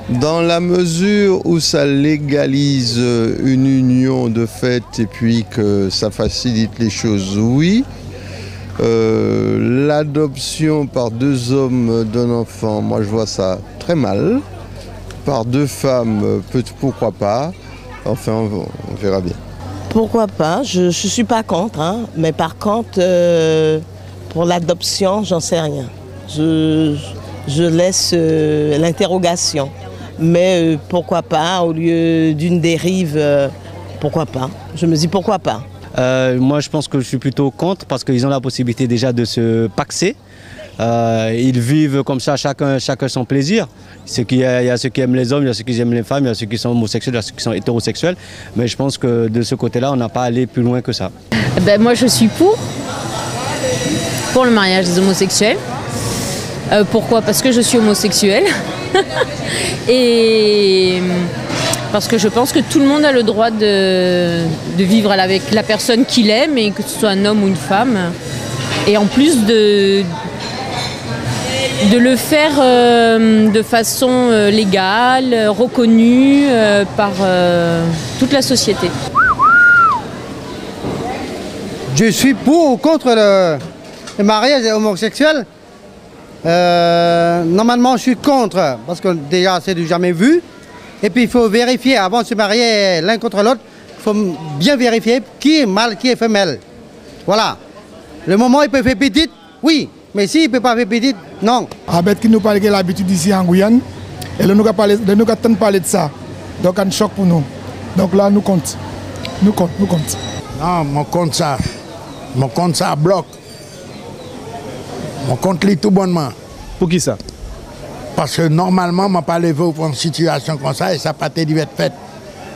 Dans la mesure où ça légalise une union de fait et puis que ça facilite les choses, oui. L'adoption par deux hommes d'un enfant, moi je vois ça très mal. Par deux femmes, pourquoi pas. Enfin, on verra bien. Pourquoi pas, je ne suis pas contre, hein. Mais par contre, pour l'adoption, j'en sais rien. Je laisse l'interrogation. Mais pourquoi pas, au lieu d'une dérive, pourquoi pas. Je me dis pourquoi pas. Moi je pense que je suis plutôt contre parce qu'ils ont la possibilité déjà de se paxer. Ils vivent comme ça, chacun son plaisir. Il y a ceux qui aiment les hommes, il y a ceux qui aiment les femmes, il y a ceux qui sont homosexuels, il y a ceux qui sont hétérosexuels. Mais je pense que de ce côté-là, on n'a pas allé plus loin que ça. Moi je suis pour le mariage des homosexuels. Pourquoi? Parce que je suis homosexuelle. Et parce que je pense que tout le monde a le droit de vivre avec la personne qu'il aime, et que ce soit un homme ou une femme. Et en plus de le faire de façon légale, reconnue par toute la société. Je suis pour ou contre le mariage homosexuel. Normalement, je suis contre, parce que déjà, c'est du jamais vu. Et puis, il faut vérifier, avant de se marier l'un contre l'autre, il faut bien vérifier qui est mâle, qui est femelle. Voilà. Le moment où il peut faire petite, oui. Mais s'il ne peut pas faire petite, non. Avec qui nous parle de l'habitude ici en Guyane, et nous avons parlé de ça. Donc, un choc pour nous. Donc là, nous compte. Nous compte. Non, mon compte ça. Mon compte ça bloque. Mon compte lit tout bonnement. Pour qui ça? Parce que normalement, je ne pas levé pour une situation comme ça et ça n'a pas été fait.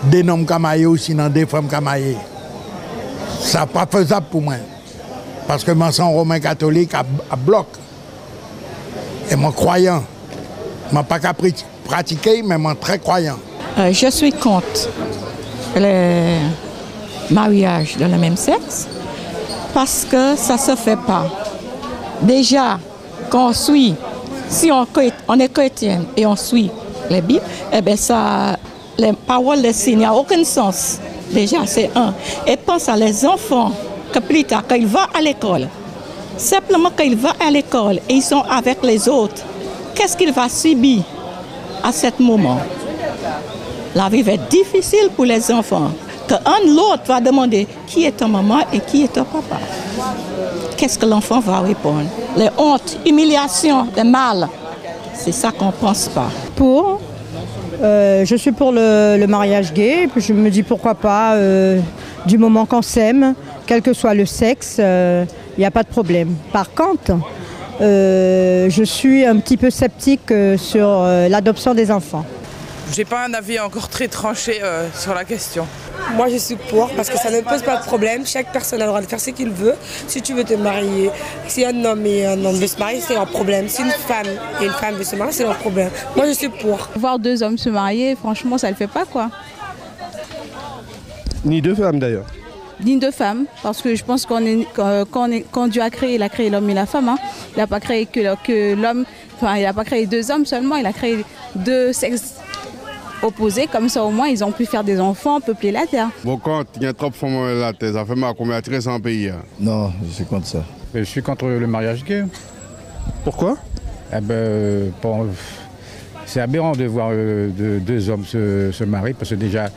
Des hommes camaillés ou sinon des femmes camaillées. Ça n'est pas faisable pour moi. Parce que je suis romain catholique à bloc. Et mon croyant. Je ne pas qu'à pratiquer, mais je suis très croyant. Je suis contre le mariage de le même sexe parce que ça ne se fait pas. Déjà, quand on suit, si on est chrétien et on suit les Bibles, eh bien ça, les paroles des signes, il n'y a aucun sens. Déjà, c'est un. Et pense à les enfants, que plus tard, quand ils vont à l'école, simplement quand ils vont à l'école et ils sont avec les autres, qu'est-ce qu'ils vont subir à ce moment? La vie va être difficile pour les enfants. Qu'un l'autre va demander qui est ta maman et qui est ton papa. Qu'est-ce que l'enfant va répondre? Les hontes, humiliations, les mal. C'est ça qu'on ne pense pas. Je suis pour le mariage gay. Puis je me dis pourquoi pas, du moment qu'on s'aime, quel que soit le sexe, il n'y a pas de problème. Par contre, je suis un petit peu sceptique sur l'adoption des enfants. J'ai pas un avis encore très tranché sur la question. Moi je suis pour parce que ça ne pose pas de problème. Chaque personne a le droit de faire ce qu'il veut. Si tu veux te marier, si un homme et un homme veulent se marier, c'est leur problème. Si une femme et une femme veulent se marier, c'est leur problème. Moi je suis pour. Voir deux hommes se marier, franchement ça le fait pas quoi. Ni deux femmes d'ailleurs. Ni deux femmes, parce que je pense quand Dieu a créé, il a créé l'homme et la femme. Hein. Il n'a pas créé que l'homme, enfin il n'a pas créé deux hommes seulement, il a créé deux sexes opposés, comme ça au moins ils ont pu faire des enfants, peupler la terre. Bon, quand il y a trop de femmes dans la terre, ça fait mal combien de 300 pays. Non, je suis contre ça. Je suis contre le mariage gay. Pourquoi? C'est aberrant de voir deux hommes se marier, parce que déjà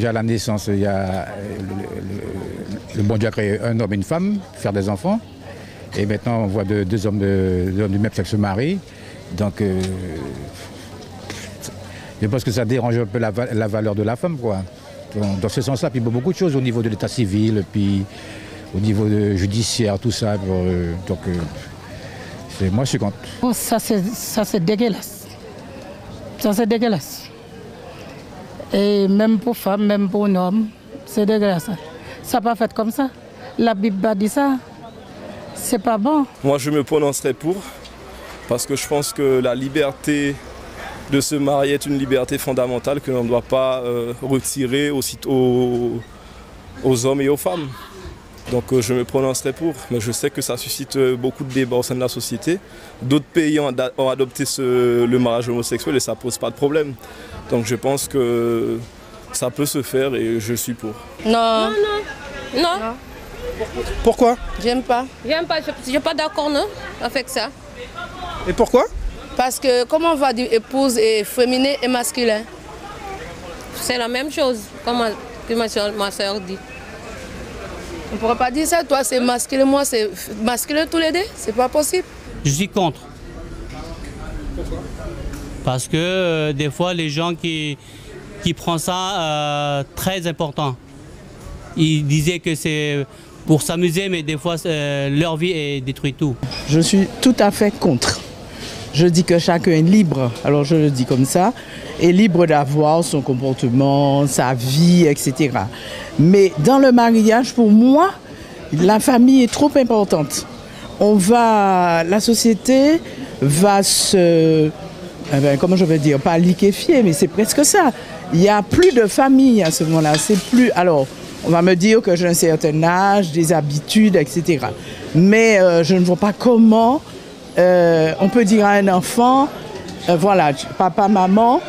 à la naissance, il y a le bon Dieu a créé un homme et une femme, faire des enfants. Et maintenant on voit deux hommes du même sexe se marier. Donc je pense que ça dérange un peu la valeur de la femme, quoi. Dans ce sens-là, puis beaucoup de choses au niveau de l'état civil, puis au niveau judiciaire, tout ça. Moi, je suis contre. Oh, ça, c'est dégueulasse. Ça, c'est dégueulasse. Et même pour femme, même pour un homme, c'est dégueulasse. Ça n'a pas fait comme ça. La Bible a dit ça. C'est pas bon. Moi, je me prononcerai pour, parce que je pense que la liberté de se marier est une liberté fondamentale que l'on ne doit pas retirer aux hommes et aux femmes. Donc je me prononcerai pour, mais je sais que ça suscite beaucoup de débats au sein de la société. D'autres pays ont adopté le mariage homosexuel et ça pose pas de problème. Donc je pense que ça peut se faire et je suis pour. Non. Non. Pourquoi? J'aime pas. Je suis pas d'accord non avec ça. Et pourquoi? Parce que comment on va dire épouse et féminin et masculin? C'est la même chose, comme ma soeur dit. On ne pourrait pas dire ça, toi c'est masculin, moi c'est masculin tous les deux, c'est pas possible. Je suis contre. Pourquoi? Parce que des fois les gens qui prennent ça très important. Ils disaient que c'est pour s'amuser, mais des fois leur vie est détruite tout. Je suis tout à fait contre. Je dis que chacun est libre, alors je le dis comme ça, est libre d'avoir son comportement, sa vie, etc. Mais dans le mariage, pour moi, la famille est trop importante. La société va comment je vais dire, pas liquéfier, mais c'est presque ça. Il n'y a plus de famille à ce moment-là. C'est plus. Alors, on va me dire que j'ai un certain âge, des habitudes, etc. Mais je ne vois pas comment on peut dire à un enfant, voilà, papa, maman,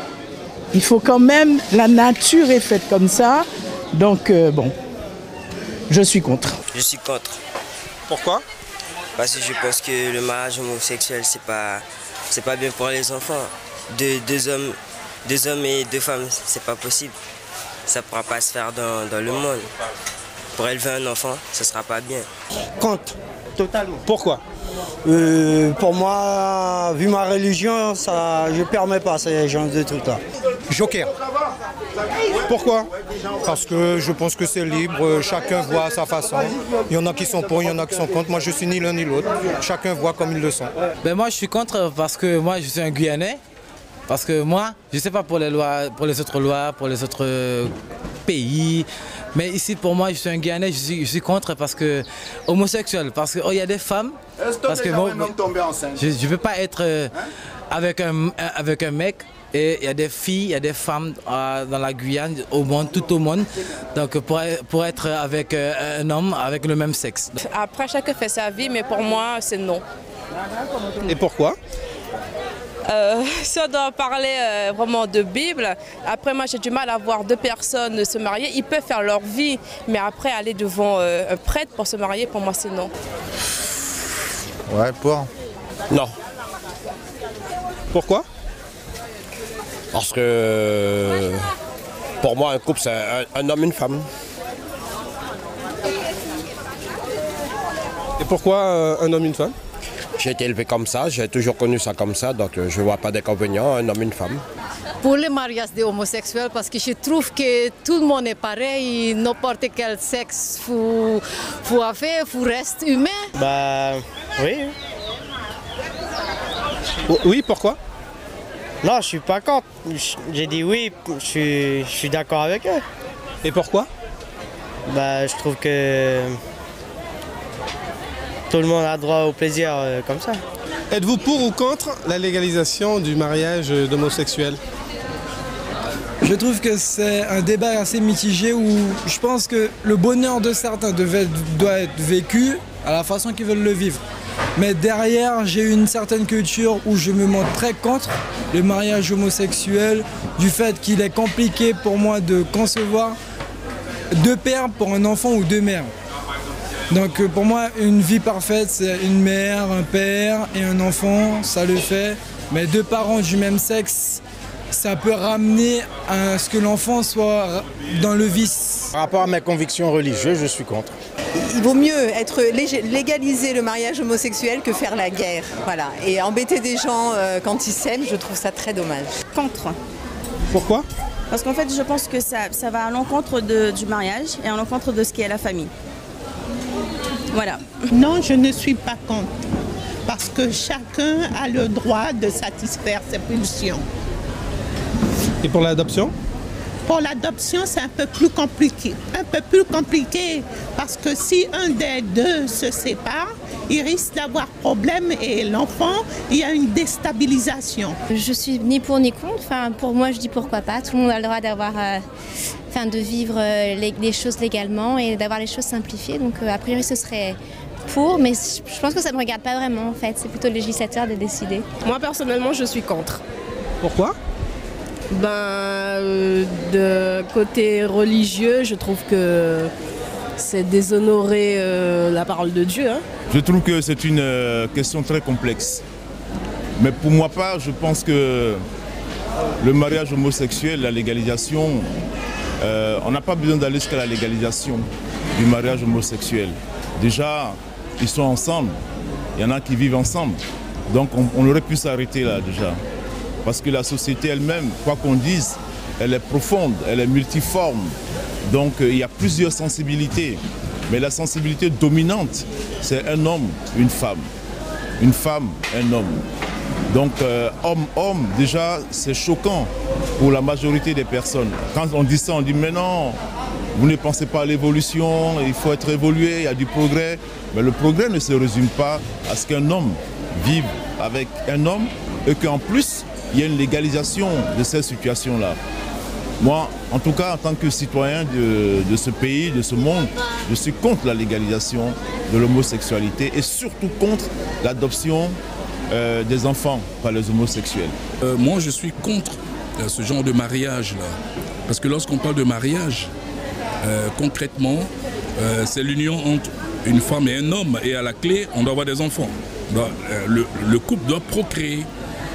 il faut quand même, la nature est faite comme ça. Donc, bon, je suis contre. Je suis contre. Pourquoi? Parce que je pense que le mariage homosexuel, c'est pas bien pour les enfants. Deux hommes et deux femmes, c'est pas possible. Ça ne pourra pas se faire dans le monde. Pour élever un enfant, ce ne sera pas bien. Contre, totalement. Pourquoi? Pour moi, vu ma religion, je ne permets pas ce genre de trucs-là. Joker. Pourquoi? Parce que je pense que c'est libre, chacun voit à sa façon. Il y en a qui sont pour, il y en a qui sont contre. Moi, je suis ni l'un ni l'autre. Chacun voit comme ils le sont. Ben moi, je suis contre parce que moi, je suis un Guyanais. Parce que moi, je ne sais pas pour les autres lois, pour les autres pays. Mais ici, pour moi, je suis un Guyanais, je suis contre parce que homosexuel. Parce qu'il y a des femmes. Parce que moi, je ne veux pas être avec un mec. Et il y a des filles, il y a des femmes dans la Guyane, au monde, tout au monde. Donc pour être avec un homme avec le même sexe. Après, chacun fait sa vie, mais pour moi, c'est non. Et pourquoi? Si on doit parler vraiment de Bible, après moi j'ai du mal à voir deux personnes se marier. Ils peuvent faire leur vie, mais après aller devant un prêtre pour se marier, pour moi c'est non. Ouais, pour. Non. Pourquoi? Parce que pour moi un couple c'est un homme et une femme. Et pourquoi un homme et une femme? J'ai été élevé comme ça, j'ai toujours connu ça comme ça, donc je ne vois pas d'inconvénient, un homme et une femme. Pour le mariage des homosexuels, parce que je trouve que tout le monde est pareil, n'importe quel sexe, faut rester humain. Bah oui. Oui, pourquoi? Non, je suis pas contre. J'ai dit oui, je suis d'accord avec eux. Et pourquoi? Bah je trouve que tout le monde a droit au plaisir comme ça. Êtes-vous pour ou contre la légalisation du mariage d'homosexuels? Je trouve que c'est un débat assez mitigé où je pense que le bonheur de certains doit être vécu à la façon qu'ils veulent le vivre. Mais derrière, j'ai une certaine culture où je me montre très contre le mariage homosexuel, du fait qu'il est compliqué pour moi de concevoir deux pères pour un enfant ou deux mères. Donc pour moi, une vie parfaite, c'est une mère, un père et un enfant, ça le fait. Mais deux parents du même sexe, ça peut ramener à ce que l'enfant soit dans le vice. Par rapport à mes convictions religieuses, je suis contre. Il vaut mieux légaliser le mariage homosexuel que faire la guerre. Voilà. Et embêter des gens quand ils s'aiment, je trouve ça très dommage. Contre. Pourquoi? Parce qu'en fait, je pense que ça va à l'encontre du mariage et à l'encontre de ce qu'est la famille. Voilà. Non, je ne suis pas contre. Parce que chacun a le droit de satisfaire ses pulsions. Et pour l'adoption? Pour l'adoption, c'est un peu plus compliqué. Parce que si un des deux se sépare, il risque d'avoir problème et l'enfant, il y a une déstabilisation. Je suis ni pour ni contre. Enfin, pour moi, je dis pourquoi pas. Tout le monde a le droit d'avoir enfin, de vivre les choses légalement et d'avoir les choses simplifiées. Donc a priori ce serait pour, mais je pense que ça ne me regarde pas vraiment en fait. C'est plutôt le législateur de décider. Moi personnellement je suis contre. Pourquoi? De côté religieux, je trouve que c'est déshonorer la parole de Dieu. Hein. Je trouve que c'est une question très complexe. Mais pour moi part, je pense que le mariage homosexuel, la légalisation, on n'a pas besoin d'aller jusqu'à la légalisation du mariage homosexuel. Déjà, ils sont ensemble, il y en a qui vivent ensemble. Donc on aurait pu s'arrêter là déjà. Parce que la société elle-même, quoi qu'on dise, elle est profonde, elle est multiforme. Donc il y a plusieurs sensibilités. Mais la sensibilité dominante, c'est un homme, une femme. Une femme, un homme. Donc homme-homme, déjà, c'est choquant pour la majorité des personnes. Quand on dit ça, on dit mais non, vous ne pensez pas à l'évolution, il faut être évolué, il y a du progrès. Mais le progrès ne se résume pas à ce qu'un homme vive avec un homme et qu'en plus, il y a une légalisation de ces situations-là. Moi, en tout cas, en tant que citoyen de ce pays, de ce monde, je suis contre la légalisation de l'homosexualité et surtout contre l'adoption des enfants par les homosexuels. Moi, je suis contre ce genre de mariage-là. Parce que lorsqu'on parle de mariage, concrètement, c'est l'union entre une femme et un homme. Et à la clé, on doit avoir des enfants. Le couple doit procréer.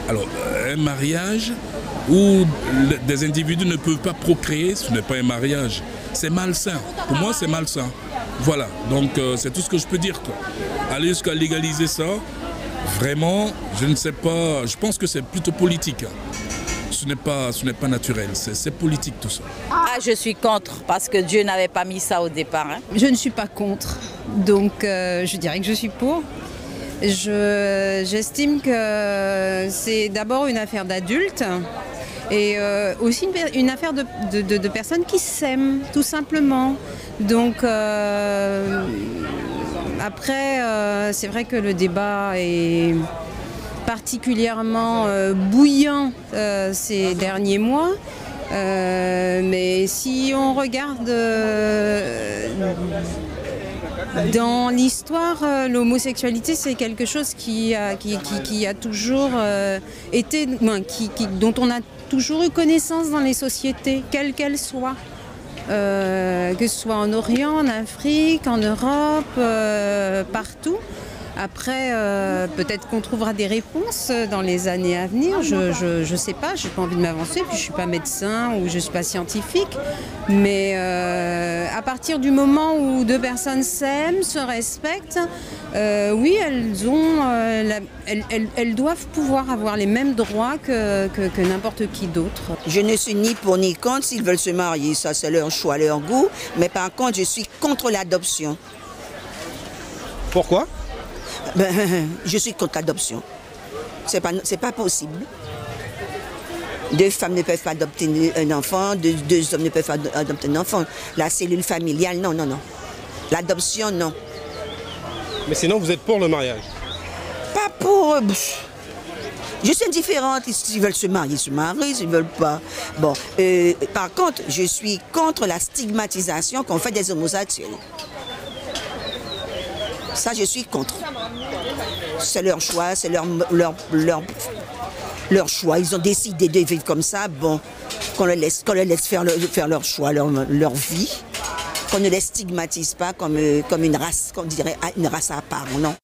Alors, un mariage où des individus ne peuvent pas procréer, ce n'est pas un mariage. C'est malsain. Pour moi, c'est malsain. Voilà. Donc, c'est tout ce que je peux dire, quoi. Aller jusqu'à légaliser ça, vraiment, je ne sais pas. Je pense que c'est plutôt politique. Ce n'est pas naturel. C'est politique, tout ça. Ah, je suis contre, parce que Dieu n'avait pas mis ça au départ. Hein. Je ne suis pas contre. Donc, je dirais que je suis pour. J'estime que c'est d'abord une affaire d'adultes et aussi une affaire de personnes qui s'aiment, tout simplement. Donc après, c'est vrai que le débat est particulièrement bouillant ces derniers mois. Mais si on regarde dans l'histoire, l'homosexualité, c'est quelque chose qui a toujours été, dont on a toujours eu connaissance dans les sociétés, quelles qu'elles soient. Que ce soit en Orient, en Afrique, en Europe, partout. Après, peut-être qu'on trouvera des réponses dans les années à venir. Je sais pas, j'ai pas envie de m'avancer, puis je suis pas médecin ou je suis pas scientifique. Mais à partir du moment où deux personnes s'aiment, se respectent, oui, elles doivent pouvoir avoir les mêmes droits que n'importe qui d'autre. Je ne suis ni pour ni contre. S'ils veulent se marier, ça c'est leur choix, leur goût. Mais par contre, je suis contre l'adoption. Pourquoi ? Je suis contre l'adoption. C'est pas possible. Deux femmes ne peuvent pas adopter un enfant, deux hommes ne peuvent pas adopter un enfant. La cellule familiale, non, non, non. L'adoption, non. Mais sinon, vous êtes pour le mariage? Pas pour... Je suis indifférente. S'ils veulent se marient, s'ils ne veulent pas. Bon, par contre, je suis contre la stigmatisation qu'on fait des homosexuels. Ça, je suis contre. C'est leur choix, c'est leur choix. Ils ont décidé de vivre comme ça. Bon, qu'on les laisse faire leur choix, leur vie. Qu'on ne les stigmatise pas comme une race, qu'on dirait une race à part, non.